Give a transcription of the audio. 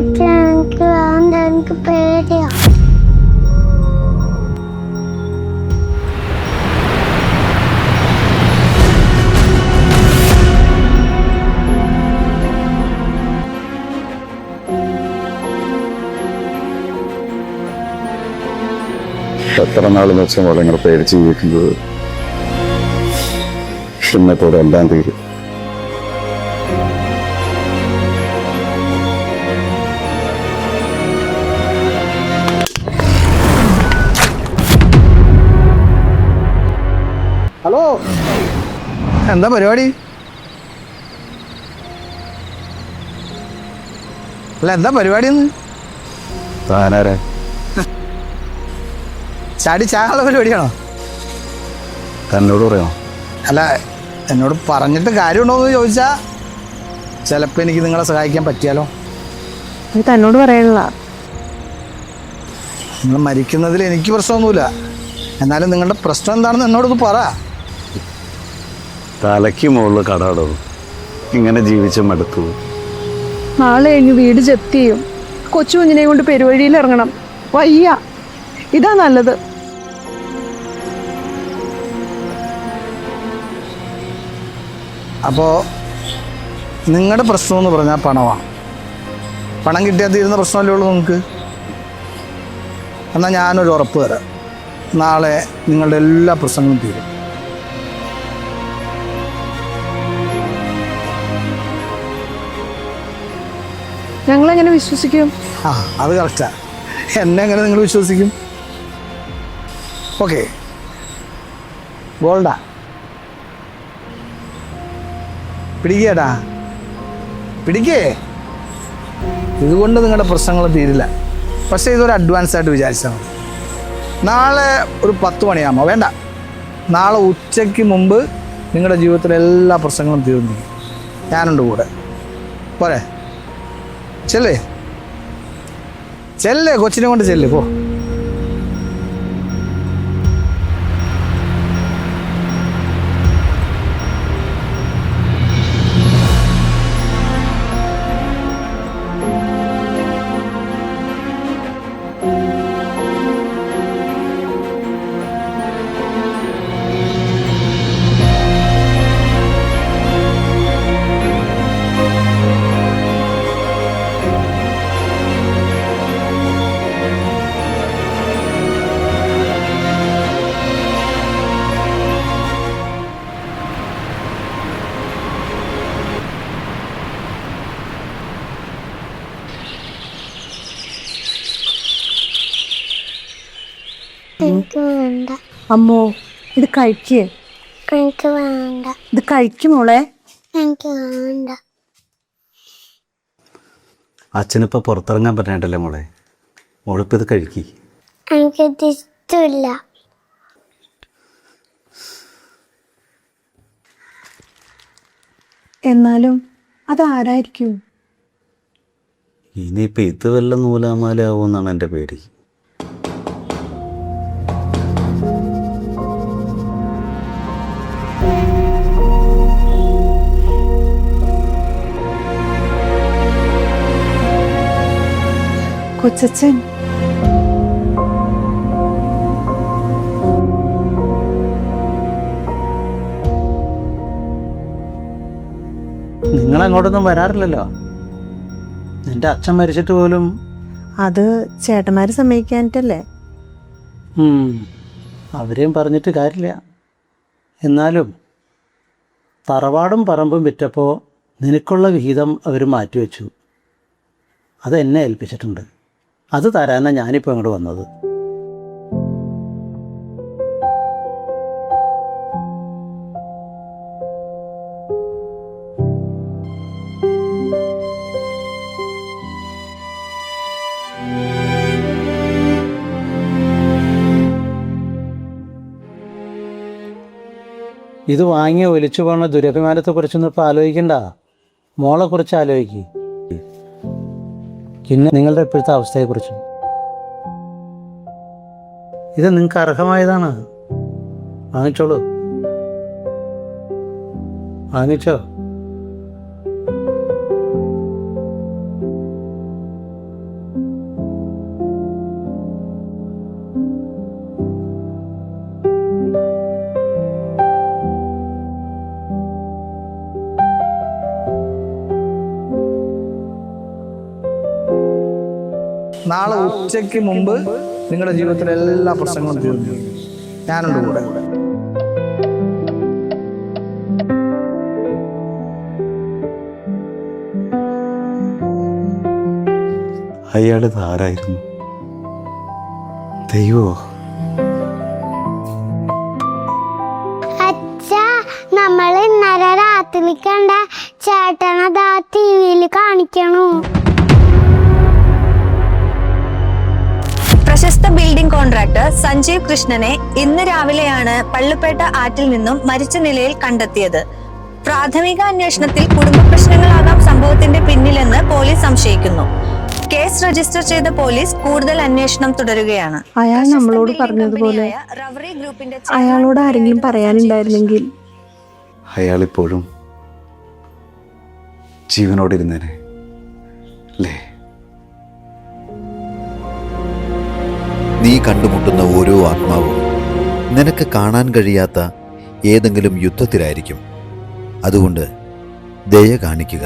എനിക്ക് പേടിയാ. എത്ര നാളെന്ന് വെച്ചാൽ പോലെ ഇങ്ങനെ പേടിച്ച് ജീവിക്കുന്നത് ഇന്നത്തോടെ എല്ലാം തീരും. ഹലോ, എന്താ പരിപാടി? അല്ല, എന്താ പരിപാടി? താനാരാ? ചാടി ചാകുള്ള പരിപാടിയാണോ? തന്നോട് പറയാമോ? അല്ല, എന്നോട് പറഞ്ഞിട്ട് കാര്യമുണ്ടോയെന്ന് ചോദിച്ചാൽ ചിലപ്പോൾ എനിക്ക് നിങ്ങളെ സഹായിക്കാൻ പറ്റിയാലോ. ഇത് തന്നോട് പറയാനുള്ള. നിങ്ങൾ മരിക്കുന്നതിൽ എനിക്ക് പ്രശ്നമൊന്നുമില്ല, എന്നാലും നിങ്ങളുടെ പ്രശ്നം എന്താണെന്ന് എന്നോടൊന്ന് പറ. തലയ്ക്ക് മുകളിൽ കടാടവും ഇങ്ങനെ ജീവിച്ച മടുത്തു. നാളെ കഴിഞ്ഞ് വീട് ജപ്തി ചെയ്യും. കൊച്ചു കുഞ്ഞിനെ കൊണ്ട് പെരുവഴിയിൽ ഇറങ്ങണം. വയ്യ, ഇതാ നല്ലത്. അപ്പോൾ നിങ്ങളുടെ പ്രശ്നം എന്ന് പറഞ്ഞാൽ പണമാണ്. പണം കിട്ടിയാൽ തീരുന്ന പ്രശ്നമല്ലേ ഉള്ളൂ നിങ്ങൾക്ക്. എന്നാൽ ഞാനൊരു ഉറപ്പ് തരാം, നാളെ നിങ്ങളുടെ എല്ലാ പ്രശ്നങ്ങളും തീരും. ഞങ്ങളെങ്ങനെ വിശ്വസിക്കും? ആ, അത് കറക്റ്റാ. എന്നെ എങ്ങനെ നിങ്ങൾ വിശ്വസിക്കും? ഓക്കെ, ഗോൾഡാ പിടിക്കേടാ, പിടിക്കേ. ഇതുകൊണ്ട് നിങ്ങളുടെ പ്രശ്നങ്ങൾ തീരില്ല. പക്ഷേ ഇതൊരു അഡ്വാൻസ് ആയിട്ട് വിചാരിച്ചാൽ മതി. നാളെ ഒരു 10 മണിയാകുമ്പോൾ, വേണ്ട, നാളെ ഉച്ചയ്ക്ക് മുമ്പ് നിങ്ങളുടെ ജീവിതത്തിലെ എല്ലാ പ്രശ്നങ്ങളും തീർന്നിരിക്കും. ഞാനുണ്ട് കൂടെ. പോരെ? ചെല്ലേ ചെല്ലേ, കൊച്ചിനെ കൊണ്ട് ചെല്ലേ, പോ. എനിക്ക് വേണ്ട. അമ്മോ, ഇത് കഴിക്കേ. എനിക്ക് വേണ്ട. ഇത് കഴിക്കുമോളെ. എനിക്ക് വേണ്ട. അച്ഛനിപ്പോൾ പുറത്തിറങ്ങാൻ പറ്റാണ്ടല്ലേ മോളെ. മോളിപ്പോൾ ഇത് കഴിക്കി. എനിക്കിത് ഇഷ്ടമില്ല. എന്നാലും അതാരായിരിക്കും? ഇനിയിപ്പോൾ ഇത് വല്ല നൂലാമാലാവുമെന്നാണ് എൻ്റെ പേടി. കൊച്ചച്ഛൻ. നിങ്ങളങ്ങോട്ടൊന്നും വരാറില്ലല്ലോ. നിന്റെ അച്ഛൻ മരിച്ചിട്ട് പോലും. അത് ചേട്ടന്മാര് സമ്മതിക്കാനിട്ടല്ലേ. അവരെയും പറഞ്ഞിട്ട് കാര്യമില്ല. എന്നാലും തറവാടും പറമ്പും വിറ്റപ്പോൾ നിനക്കുള്ള വിഹിതം അവർ മാറ്റിവെച്ചു. അതെന്നെ ഏൽപ്പിച്ചിട്ടുണ്ട്. അത് തരാനാണ് ഞാനിപ്പോൾ അങ്ങോട്ട് വന്നത്. ഇത് വാങ്ങി ഒലിച്ചു പോകുന്ന ദുരഭിമാനത്തെക്കുറിച്ചൊന്നും ഇപ്പോൾ ആലോചിക്കണ്ട. മോളെക്കുറിച്ച് ആലോചിക്കുക. പിന്നെ നിങ്ങളുടെ ഇപ്പോഴത്തെ അവസ്ഥയെക്കുറിച്ചും. ഇത് നിങ്ങൾക്ക് അർഹമായതാണ്. വാങ്ങിച്ചോളൂ, വാങ്ങിച്ചോ. നാളെ ഉച്ചയ്ക്ക് മുമ്പ് നിങ്ങളുടെ ജീവിതത്തിലെ എല്ലാ പ്രശ്നങ്ങളും തീർന്നു. ഞാനുണ്ട് കൂടെ. അയാളിത് ആരായിരുന്നു? ദൈവോ? അച്ഛാ, നമ്മൾ ഇന്നലെ രാത്രി കണ്ട ചേട്ടനതാ ടിവിയിൽ കാണിക്കണു. പ്രശസ്ത ബിൽഡിംഗ് കോൺട്രാക്ടർ സഞ്ജീവ് കൃഷ്ണനെ ഇന്ന് രാവിലെയാണ് പള്ളുപ്പേട്ട ആറ്റിൽ നിന്നും മരിച്ച നിലയിൽ കണ്ടെത്തിയത്. പ്രാഥമിക അന്വേഷണത്തിൽ കുടുംബ പ്രശ്നങ്ങളാകാം സംഭവത്തിന്റെ പിന്നിലെന്ന് പോലീസ് സംശയിക്കുന്നു. കേസ് രജിസ്റ്റർ ചെയ്ത പോലീസ് കൂടുതൽ അന്വേഷണം തുടരുകയാണ്. അയാൾ നമ്മളോട് പറഞ്ഞതുപോലെ അയാളോട് ആരെങ്കിലും പറയാനുണ്ടായിരുന്നെങ്കിൽ അയാളിപ്പോഴും ജീവനോടിരുന്നേനെ അല്ലേ? നീ കണ്ടുമുട്ടുന്ന ഓരോ ആത്മാവും നിനക്ക് കാണാൻ കഴിയാത്ത ഏതെങ്കിലും യുദ്ധത്തിലായിരിക്കും. അതുകൊണ്ട് ദയ കാണിക്കുക.